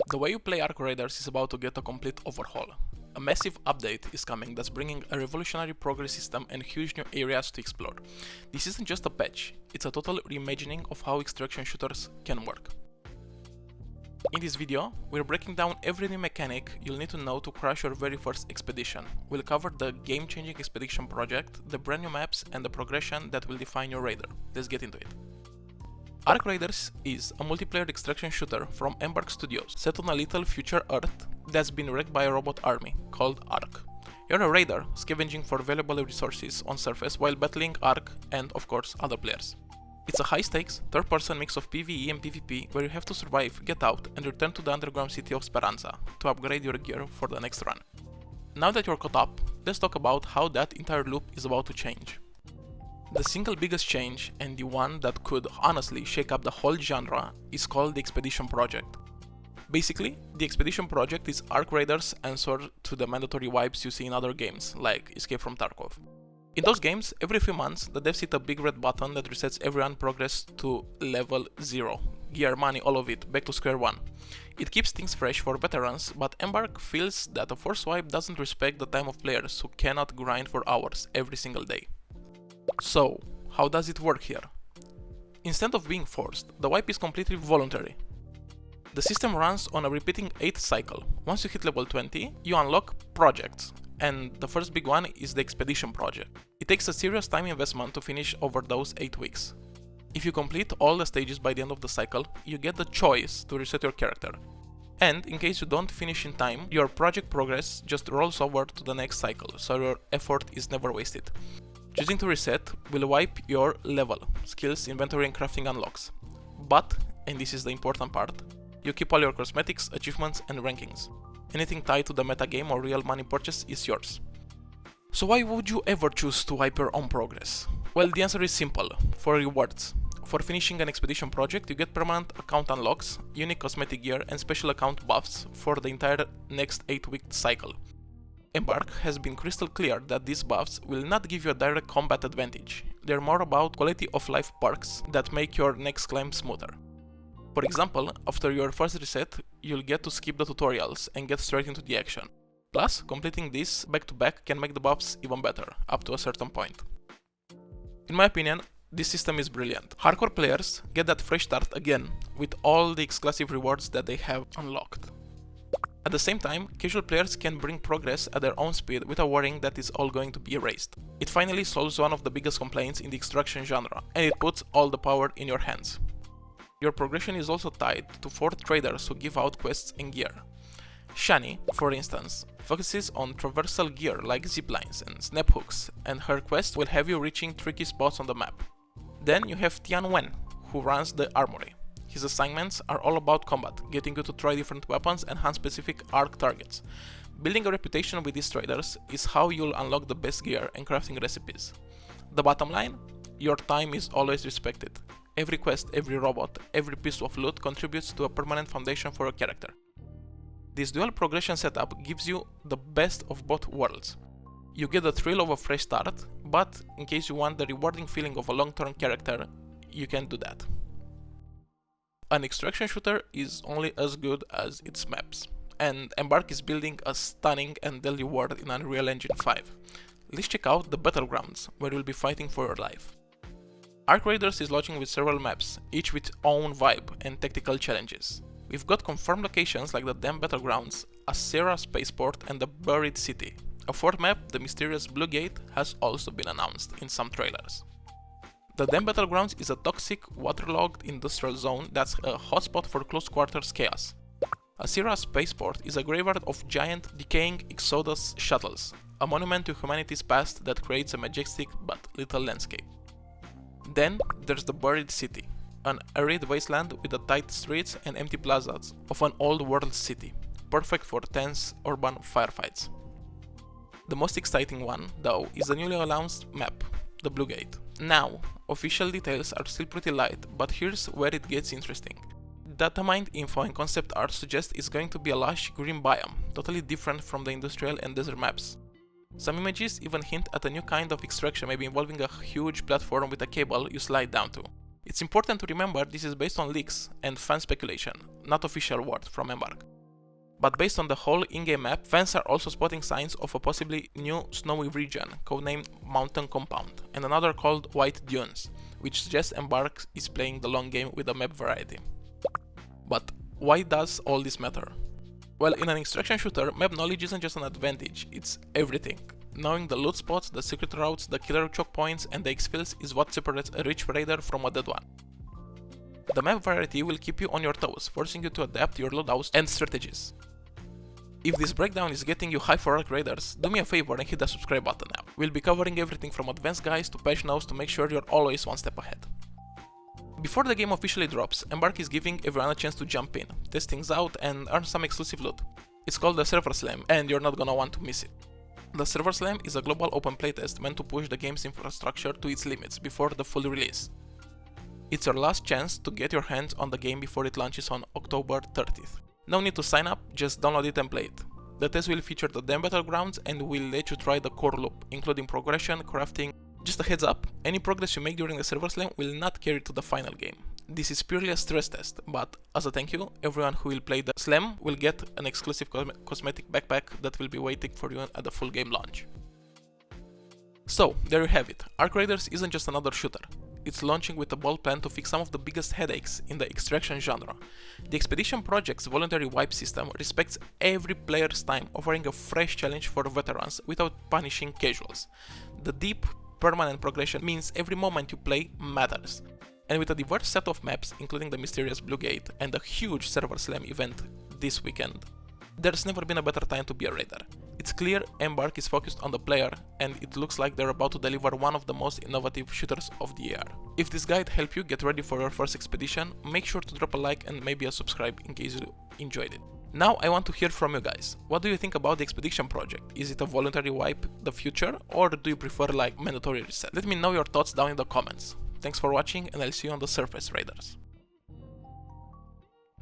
The way you play Arc Raiders is about to get a complete overhaul. A massive update is coming that's bringing a revolutionary progress system and huge new areas to explore. This isn't just a patch, it's a total reimagining of how extraction shooters can work. In this video, we're breaking down every new mechanic you'll need to know to crash your very first expedition. We'll cover the game-changing expedition project, the brand new maps, and the progression that will define your raider. Let's get into it. Arc Raiders is a multiplayer extraction shooter from Embark Studios, set on a little future Earth that's been wrecked by a robot army called Arc. You're a raider scavenging for valuable resources on surface while battling Arc and, of course, other players. It's a high-stakes, third-person mix of PvE and PvP where you have to survive, get out, and return to the underground city of Speranza to upgrade your gear for the next run. Now that you're caught up, let's talk about how that entire loop is about to change. The single biggest change, and the one that could honestly shake up the whole genre, is called the Expedition Project. Basically, the Expedition Project is Arc Raiders' answer to the mandatory wipes you see in other games, like Escape from Tarkov. In those games, every few months, the devs hit a big red button that resets everyone progress to level 0. Gear, money, all of it, back to square one. It keeps things fresh for veterans, but Embark feels that a force wipe doesn't respect the time of players who cannot grind for hours every single day. So, how does it work here? Instead of being forced, the wipe is completely voluntary. The system runs on a repeating 8th cycle. Once you hit level 20, you unlock projects, and the first big one is the Expedition Project. It takes a serious time investment to finish over those 8 weeks. If you complete all the stages by the end of the cycle, you get the choice to reset your character. And in case you don't finish in time, your project progress just rolls over to the next cycle, so your effort is never wasted. Choosing to reset will wipe your level, skills, inventory and crafting unlocks. But, and this is the important part, you keep all your cosmetics, achievements and rankings. Anything tied to the metagame or real money purchase is yours. So why would you ever choose to wipe your own progress? Well, the answer is simple, for rewards. For finishing an expedition project, you get permanent account unlocks, unique cosmetic gear and special account buffs for the entire next 8-week cycle. Embark has been crystal clear that these buffs will not give you a direct combat advantage. They're more about quality of life perks that make your next climb smoother. For example, after your first reset, you'll get to skip the tutorials and get straight into the action. Plus, completing this back-to-back can make the buffs even better, up to a certain point. In my opinion, this system is brilliant. Hardcore players get that fresh start again, with all the exclusive rewards that they have unlocked. At the same time, casual players can bring progress at their own speed without worrying that it's all going to be erased. It finally solves one of the biggest complaints in the extraction genre, and it puts all the power in your hands. Your progression is also tied to 4 traders who give out quests and gear. Shani, for instance, focuses on traversal gear like ziplines and snap hooks, and her quest will have you reaching tricky spots on the map. Then you have Tian Wen, who runs the armory. His assignments are all about combat, getting you to try different weapons and hunt specific arc targets. Building a reputation with these traders is how you'll unlock the best gear and crafting recipes. The bottom line? Your time is always respected. Every quest, every robot, every piece of loot contributes to a permanent foundation for your character. This dual progression setup gives you the best of both worlds. You get the thrill of a fresh start, but in case you want the rewarding feeling of a long-term character, you can do that. An extraction shooter is only as good as its maps, and Embark is building a stunning and deadly world in Unreal Engine 5. Let's check out the Battlegrounds, where you'll be fighting for your life. Arc Raiders is launching with several maps, each with own vibe and tactical challenges. We've got confirmed locations like the Dam Battlegrounds, Asera Spaceport and the Buried City. A 4th map, the mysterious Blue Gate, has also been announced in some trailers. The Dam Battlegrounds is a toxic, waterlogged industrial zone that's a hotspot for close quarters chaos. Asera Spaceport is a graveyard of giant, decaying Exodus shuttles, a monument to humanity's past that creates a majestic but little landscape. Then there's the Buried City, an arid wasteland with the tight streets and empty plazas of an old world city, perfect for tense urban firefights. The most exciting one, though, is the newly announced map, the Blue Gate. Now, official details are still pretty light, but here's where it gets interesting. Data mined info and concept art suggest it's going to be a lush green biome, totally different from the industrial and desert maps. Some images even hint at a new kind of extraction, maybe involving a huge platform with a cable you slide down to. It's important to remember this is based on leaks and fan speculation, not official word from Embark. But based on the whole in-game map, fans are also spotting signs of a possibly new snowy region, codenamed Mountain Compound, and another called White Dunes, which suggests Embark is playing the long game with a map variety. But why does all this matter? Well, in an extraction shooter, map knowledge isn't just an advantage, it's everything. Knowing the loot spots, the secret routes, the killer choke points, and the exfils is what separates a rich raider from a dead one. The map variety will keep you on your toes, forcing you to adapt your loadouts and strategies. If this breakdown is getting you high for Arc Raiders, do me a favor and hit the subscribe button now. We'll be covering everything from advanced guides to patch notes to make sure you're always one step ahead. Before the game officially drops, Embark is giving everyone a chance to jump in, test things out and earn some exclusive loot. It's called the Server Slam and you're not gonna want to miss it. The Server Slam is a global open playtest meant to push the game's infrastructure to its limits before the full release. It's your last chance to get your hands on the game before it launches on October 30th. No need to sign up, just download it and play it. The test will feature the damn battlegrounds and will let you try the core loop, including progression, crafting. Just a heads up, any progress you make during the Server Slam will not carry to the final game. This is purely a stress test, but as a thank you, everyone who will play the Slam will get an exclusive cosmetic backpack that will be waiting for you at the full game launch. So, there you have it. Arc Raiders isn't just another shooter. It's launching with a bold plan to fix some of the biggest headaches in the extraction genre. The Expedition Project's voluntary wipe system respects every player's time, offering a fresh challenge for veterans without punishing casuals. The deep, permanent progression means every moment you play matters. And with a diverse set of maps, including the mysterious Blue Gate and a huge Server Slam event this weekend, there's never been a better time to be a raider. It's clear Embark is focused on the player, and it looks like they're about to deliver one of the most innovative shooters of the year. If this guide helped you get ready for your first expedition, make sure to drop a like and maybe a subscribe in case you enjoyed it. Now I want to hear from you guys. What do you think about the Expedition Project? Is it a voluntary wipe the future, or do you prefer like mandatory reset? Let me know your thoughts down in the comments. Thanks for watching and I'll see you on the surface, Raiders.